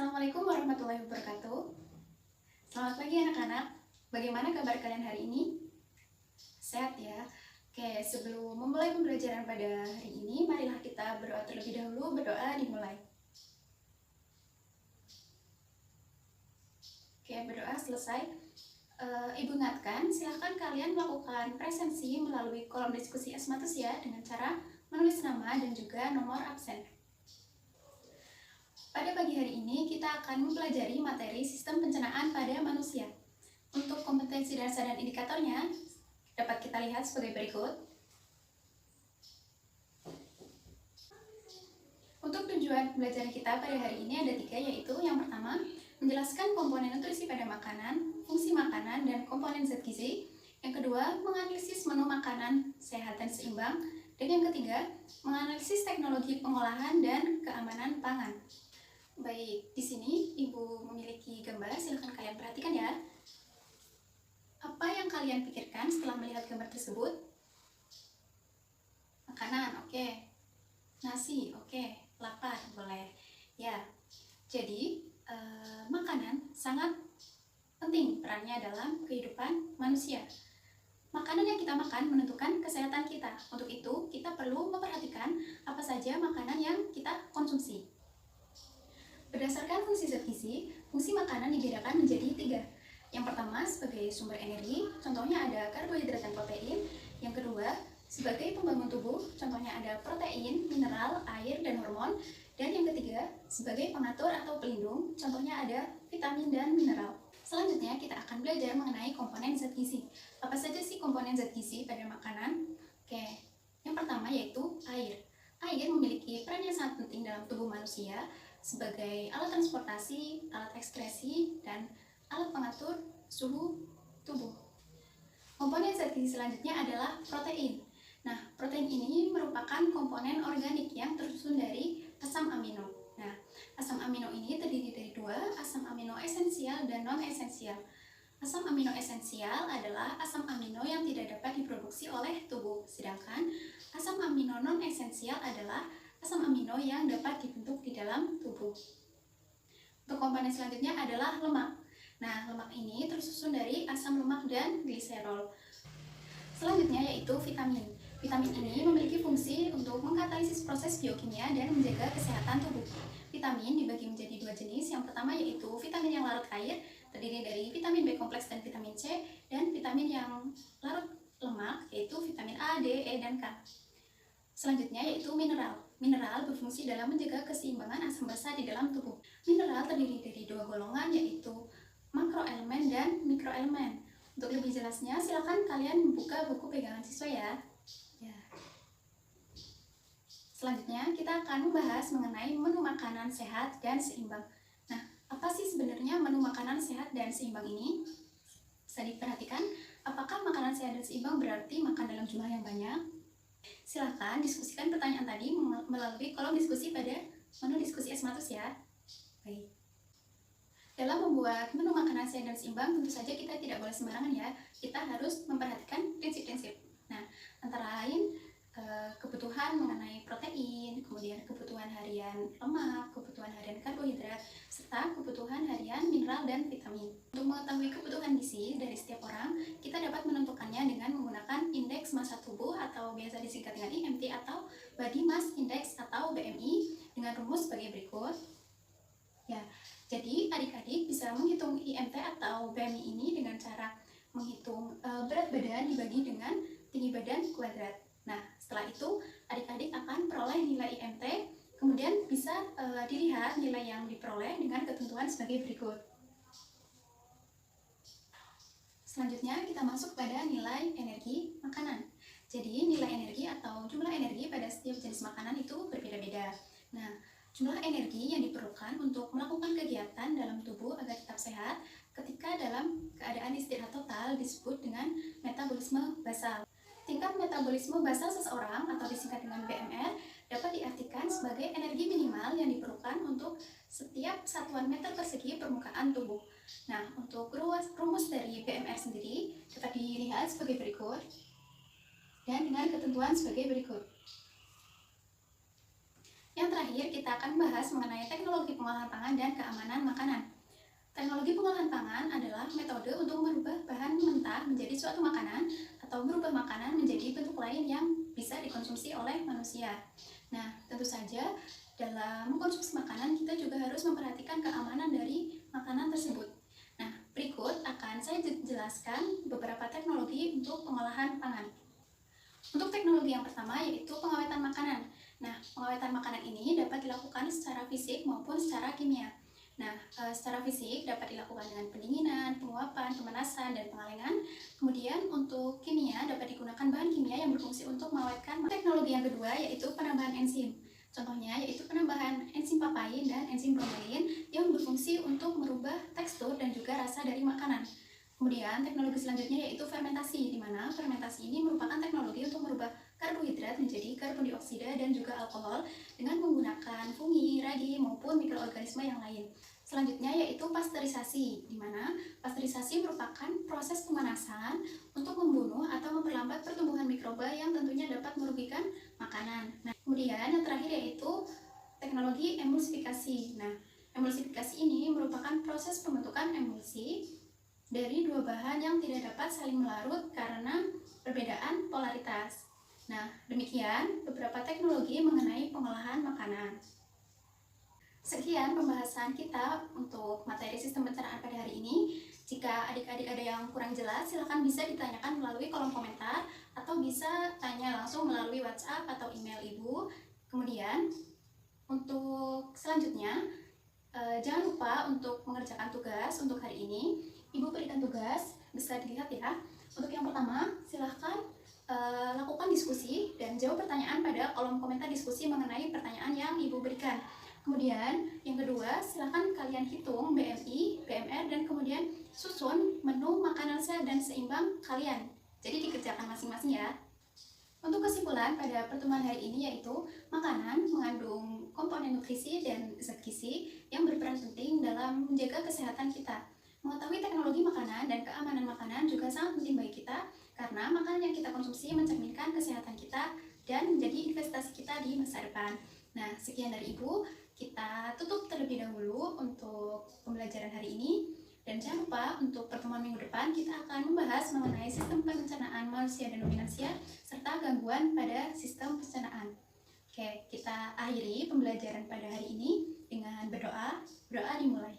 Assalamualaikum warahmatullahi wabarakatuh. Selamat pagi anak-anak. Bagaimana kabar kalian hari ini? Sehat ya? Oke, sebelum memulai pembelajaran pada hari ini, marilah kita berdoa terlebih dahulu. Berdoa dimulai. Oke, berdoa selesai. Ibu ingatkan, silahkan kalian melakukan presensi melalui kolom diskusi Asmatus ya, dengan cara menulis nama dan juga nomor absen. Pada pagi hari ini kita akan mempelajari materi sistem pencernaan pada manusia. Untuk kompetensi dasar dan indikatornya dapat kita lihat sebagai berikut. Untuk tujuan pembelajaran kita pada hari ini ada 3, yaitu yang pertama, menjelaskan komponen nutrisi pada makanan, fungsi makanan, dan komponen zat gizi. Yang kedua, menganalisis menu makanan sehat dan seimbang. Dan yang ketiga, menganalisis teknologi pengolahan dan keamanan pangan. Baik, di sini Ibu memiliki gambar, silahkan kalian perhatikan ya. Apa yang kalian pikirkan setelah melihat gambar tersebut? Makanan, oke. Nasi, oke. Lapar, boleh. Ya, jadi makanan sangat penting perannya dalam kehidupan manusia. Makanan yang kita makan menentukan kesehatan kita. Untuk itu, kita perlu memperhatikan apa saja makanan yang kita konsumsi. Berdasarkan fungsi zat gizi, fungsi makanan dibedakan menjadi 3. Yang pertama sebagai sumber energi, contohnya ada karbohidrat dan protein. Yang kedua sebagai pembangun tubuh, contohnya ada protein, mineral, air, dan hormon. Dan yang ketiga sebagai pengatur atau pelindung, contohnya ada vitamin dan mineral. Selanjutnya kita akan belajar mengenai komponen zat gizi. Apa saja sih komponen zat gizi pada makanan? Oke, yang pertama yaitu air. Air memiliki peran yang sangat penting dalam tubuh manusia sebagai alat transportasi, alat ekskresi, dan alat pengatur suhu tubuh. Komponen zat gizi selanjutnya adalah protein. Nah, protein ini merupakan komponen organik yang tersusun dari asam amino. Nah, asam amino ini terdiri dari 2, asam amino esensial dan non-esensial. Asam amino esensial adalah asam amino yang tidak dapat diproduksi oleh tubuh, sedangkan asam amino non-esensial adalah asam amino yang dapat dibentuk di dalam tubuh. Untuk komponen selanjutnya adalah lemak. Nah, lemak ini tersusun dari asam lemak dan gliserol. Selanjutnya yaitu vitamin. Vitamin ini memiliki fungsi untuk mengkatalisis proses biokimia dan menjaga kesehatan tubuh. Vitamin dibagi menjadi 2 jenis. Yang pertama yaitu vitamin yang larut air, terdiri dari vitamin B kompleks dan vitamin C, dan vitamin yang larut lemak, yaitu vitamin A, D, E, dan K. Selanjutnya yaitu mineral. Mineral berfungsi dalam menjaga keseimbangan asam basa di dalam tubuh. Mineral terdiri dari 2 golongan, yaitu makroelemen dan mikroelemen. Untuk lebih jelasnya, silakan kalian membuka buku pegangan siswa ya. Selanjutnya, kita akan membahas mengenai menu makanan sehat dan seimbang. Nah, apa sih sebenarnya menu makanan sehat dan seimbang ini? Bisa diperhatikan, apakah makanan sehat dan seimbang berarti makan dalam jumlah yang banyak? Silahkan diskusikan pertanyaan tadi melalui kolom diskusi pada menu diskusi Asmatus ya. Baik. Dalam membuat menu makanan sehat dan seimbang, tentu saja kita tidak boleh sembarangan ya. Kita harus memperhatikan prinsip-prinsip. Nah, antara lain kebutuhan mengenai protein, kemudian kebutuhan harian lemak, kebutuhan harian karbohidrat, serta kebutuhan harian mineral dan vitamin. Untuk mengetahui kebutuhan gizi dari setiap orang, kita dapat menentukannya dengan menggunakan indeks massa tubuh atau biasa disingkat dengan IMT atau Body Mass Index atau BMI dengan rumus sebagai berikut. Ya, jadi adik-adik bisa menghitung IMT atau BMI ini dengan cara menghitung berat badan dibagi dengan tinggi badan kuadrat. Nah, setelah itu adik-adik akan peroleh nilai IMT, kemudian bisa dilihat nilai yang diperoleh dengan ketentuan sebagai berikut. Selanjutnya kita masuk pada nilai energi makanan. Jadi nilai energi atau jumlah energi pada setiap jenis makanan itu berbeda-beda. Nah, jumlah energi yang diperlukan untuk melakukan kegiatan dalam tubuh agar tetap sehat ketika dalam keadaan istirahat total disebut dengan metabolisme basal. Tingkat metabolisme basal seseorang atau disingkat dengan BMR dapat diartikan sebagai energi minimal yang diperlukan untuk setiap satuan meter persegi permukaan tubuh. Nah, untuk rumus dari BMR sendiri dapat dilihat sebagai berikut dan dengan ketentuan sebagai berikut. Yang terakhir, kita akan membahas mengenai teknologi pengolahan pangan dan keamanan makanan. Teknologi pengolahan pangan adalah metode untuk merubah bahan mentah menjadi suatu makanan atau merubah makanan menjadi bentuk lain yang bisa dikonsumsi oleh manusia. Nah, tentu saja dalam mengkonsumsi makanan kita juga harus memperhatikan keamanan dari makanan tersebut. Nah, berikut akan saya jelaskan beberapa teknologi untuk pengolahan pangan. Untuk teknologi yang pertama yaitu pengawetan makanan. Nah, pengawetan makanan ini dapat dilakukan secara fisik maupun secara kimia. Nah, secara fisik dapat dilakukan dengan pendinginan, penguapan, pemanasan, dan pengalengan. Kemudian untuk kimia dapat digunakan bahan kimia yang berfungsi untuk mengawetkan. Teknologi yang kedua yaitu penambahan enzim. Contohnya yaitu penambahan enzim papain dan enzim bromelain yang berfungsi untuk merubah tekstur dan juga rasa dari makanan. Kemudian teknologi selanjutnya yaitu fermentasi, di mana fermentasi ini merupakan teknologi untuk merubah karbohidrat menjadi karbon dioksida dan juga alkohol dengan menggunakan fungi, ragi, maupun mikroorganisme yang lain. Selanjutnya yaitu pasteurisasi, di mana pasteurisasi merupakan proses pemanasan untuk membunuh atau memperlambat pertumbuhan mikroba yang tentunya dapat merugikan makanan. Nah, kemudian yang terakhir yaitu teknologi emulsifikasi. Nah, emulsifikasi ini merupakan proses pembentukan emulsi dari dua bahan yang tidak dapat saling melarut karena perbedaan polaritas. Nah, demikian beberapa teknologi mengenai pengolahan makanan. Sekian pembahasan kita untuk materi sistem pencernaan pada hari ini. Jika adik-adik ada yang kurang jelas, silakan bisa ditanyakan melalui kolom komentar atau bisa tanya langsung melalui WhatsApp atau email Ibu. Kemudian, untuk selanjutnya, jangan lupa untuk mengerjakan tugas untuk hari ini. Ibu berikan tugas, bisa dilihat ya. Untuk yang pertama, silahkan lakukan diskusi dan jawab pertanyaan pada kolom komentar diskusi mengenai pertanyaan yang Ibu berikan. Kemudian, yang kedua, silahkan kalian hitung BMI, BMR, dan kemudian susun menu makanan sehat dan seimbang kalian. Jadi dikerjakan masing-masing ya. Untuk kesimpulan pada pertemuan hari ini yaitu makanan mengandung komponen nutrisi dan zat gizi yang berperan penting dalam menjaga kesehatan kita. Mengetahui teknologi makanan dan keamanan makanan juga sangat penting bagi kita karena makanan yang kita konsumsi mencerminkan kesehatan kita dan menjadi investasi kita di masa depan. Nah, sekian dari Ibu. Kita tutup terlebih dahulu untuk pembelajaran hari ini. Dan jangan lupa untuk pertemuan minggu depan kita akan membahas mengenai sistem pencernaan manusia dan ruminansia serta gangguan pada sistem pencernaan. Oke, kita akhiri pembelajaran pada hari ini dengan berdoa. Berdoa dimulai.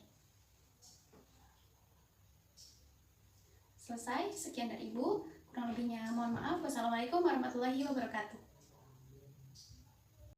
Selesai, sekian dari Ibu. Kurang lebihnya mohon maaf. Wassalamualaikum warahmatullahi wabarakatuh.